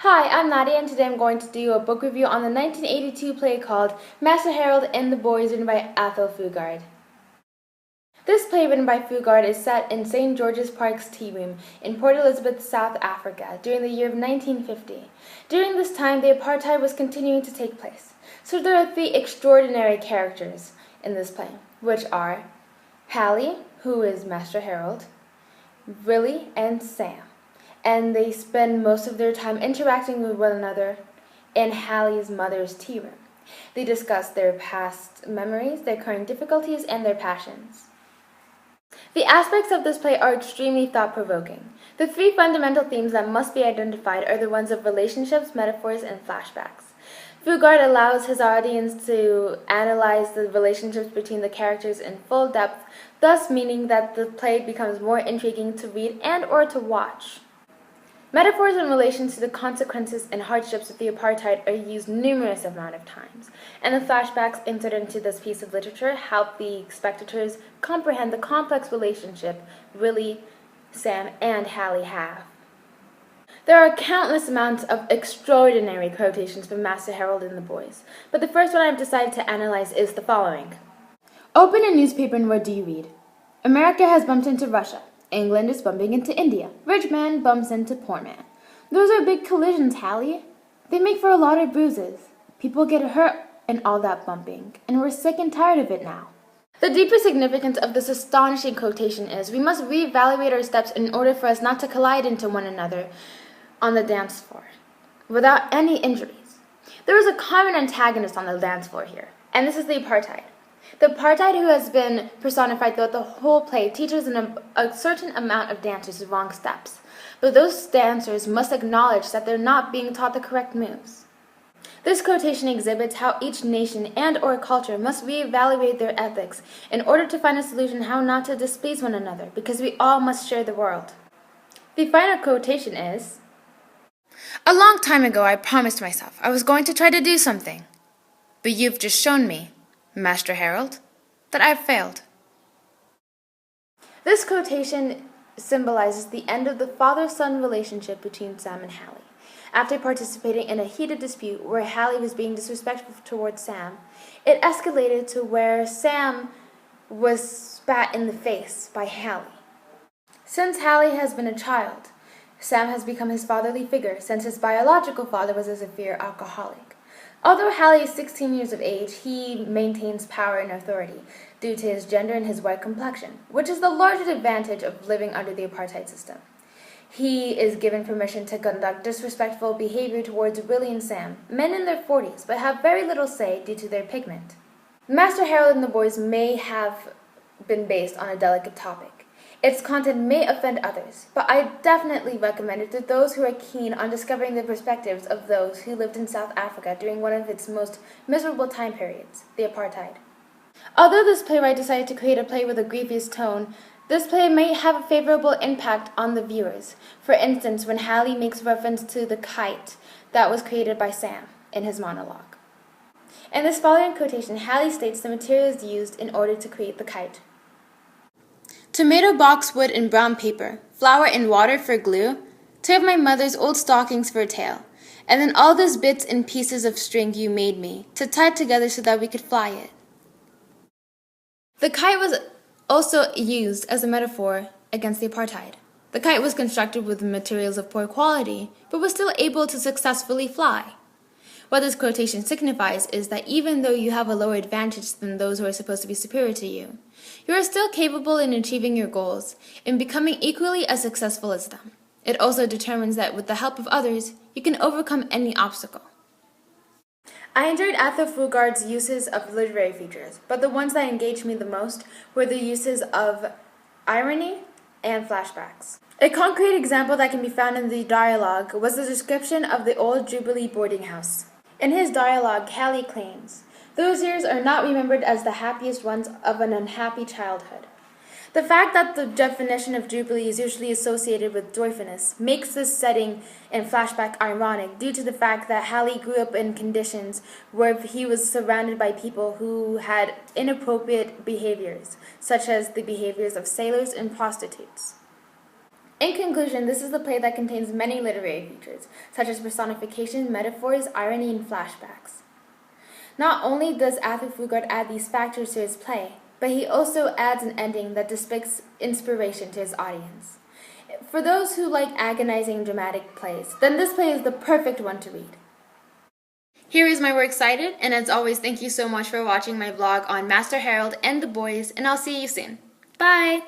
Hi, I'm Nadia, and today I'm going to do a book review on the 1982 play called Master Harold and the Boys, written by Athol Fugard. This play, written by Fugard, is set in St. George's Park's Tea Room in Port Elizabeth, South Africa, during the year of 1950. During this time, the apartheid was continuing to take place. So there are three extraordinary characters in this play, which are Hallie, who is Master Harold, Willie, and Sam. And they spend most of their time interacting with one another in Hallie's mother's tea room. They discuss their past memories, their current difficulties, and their passions. The aspects of this play are extremely thought-provoking. The three fundamental themes that must be identified are the ones of relationships, metaphors, and flashbacks. Fugard allows his audience to analyze the relationships between the characters in full depth, thus meaning that the play becomes more intriguing to read and or to watch. Metaphors in relation to the consequences and hardships of the apartheid are used numerous amount of times, and the flashbacks inserted into this piece of literature help the spectators comprehend the complex relationship Willie, Sam, and Hallie have. There are countless amounts of extraordinary quotations from Master Harold and the Boys, but the first one I've decided to analyze is the following. Open a newspaper and what do you read? America has bumped into Russia. England is bumping into India. Rich man bumps into poor man. Those are big collisions, Hallie. They make for a lot of bruises. People get hurt and all that bumping, and we're sick and tired of it now. The deeper significance of this astonishing quotation is we must reevaluate our steps in order for us not to collide into one another on the dance floor without any injuries. There is a common antagonist on the dance floor here, and this is the apartheid. The apartheid, who has been personified throughout the whole play, teaches a certain amount of dancers the wrong steps, but those dancers must acknowledge that they're not being taught the correct moves. This quotation exhibits how each nation and or culture must reevaluate their ethics in order to find a solution how not to displease one another, because we all must share the world. The final quotation is, "A long time ago I promised myself I was going to try to do something, but you've just shown me, Master Harold, that I've failed." This quotation symbolizes the end of the father-son relationship between Sam and Hallie. After participating in a heated dispute where Hallie was being disrespectful towards Sam, it escalated to where Sam was spat in the face by Hallie. Since Hallie has been a child, Sam has become his fatherly figure since his biological father was a severe alcoholic. Although Hallie is 16 years of age, he maintains power and authority due to his gender and his white complexion, which is the largest advantage of living under the apartheid system. He is given permission to conduct disrespectful behavior towards Willie and Sam, men in their 40s, but have very little say due to their pigment. Master Harold and the Boys may have been based on a delicate topic. Its content may offend others, but I definitely recommend it to those who are keen on discovering the perspectives of those who lived in South Africa during one of its most miserable time periods, the apartheid. Although this playwright decided to create a play with a grievous tone, this play may have a favorable impact on the viewers. For instance, when Hallie makes reference to the kite that was created by Sam in his monologue. In this following quotation, Hallie states the materials used in order to create the kite. "Tomato box wood and brown paper, flour and water for glue, 2 of my mother's old stockings for a tail, and then all those bits and pieces of string you made me to tie together so that we could fly it." The kite was also used as a metaphor against the apartheid. The kite was constructed with materials of poor quality, but was still able to successfully fly. What this quotation signifies is that even though you have a lower advantage than those who are supposed to be superior to you, you are still capable in achieving your goals and becoming equally as successful as them. It also determines that with the help of others, you can overcome any obstacle. I enjoyed Athol Fugard's uses of literary features, but the ones that engaged me the most were the uses of irony and flashbacks. A concrete example that can be found in the dialogue was the description of the old Jubilee boarding house. In his dialogue, Hallie claims, "Those years are not remembered as the happiest ones of an unhappy childhood." The fact that the definition of Jubilee is usually associated with joyfulness makes this setting and flashback ironic due to the fact that Hallie grew up in conditions where he was surrounded by people who had inappropriate behaviors, such as the behaviors of sailors and prostitutes. In conclusion, this is a play that contains many literary features, such as personification, metaphors, irony, and flashbacks. Not only does Arthur Fugard add these factors to his play, but he also adds an ending that depicts inspiration to his audience. For those who like agonizing dramatic plays, then this play is the perfect one to read. Here is my works cited, and as always, thank you so much for watching my vlog on Master Harold and the Boys, and I'll see you soon. Bye!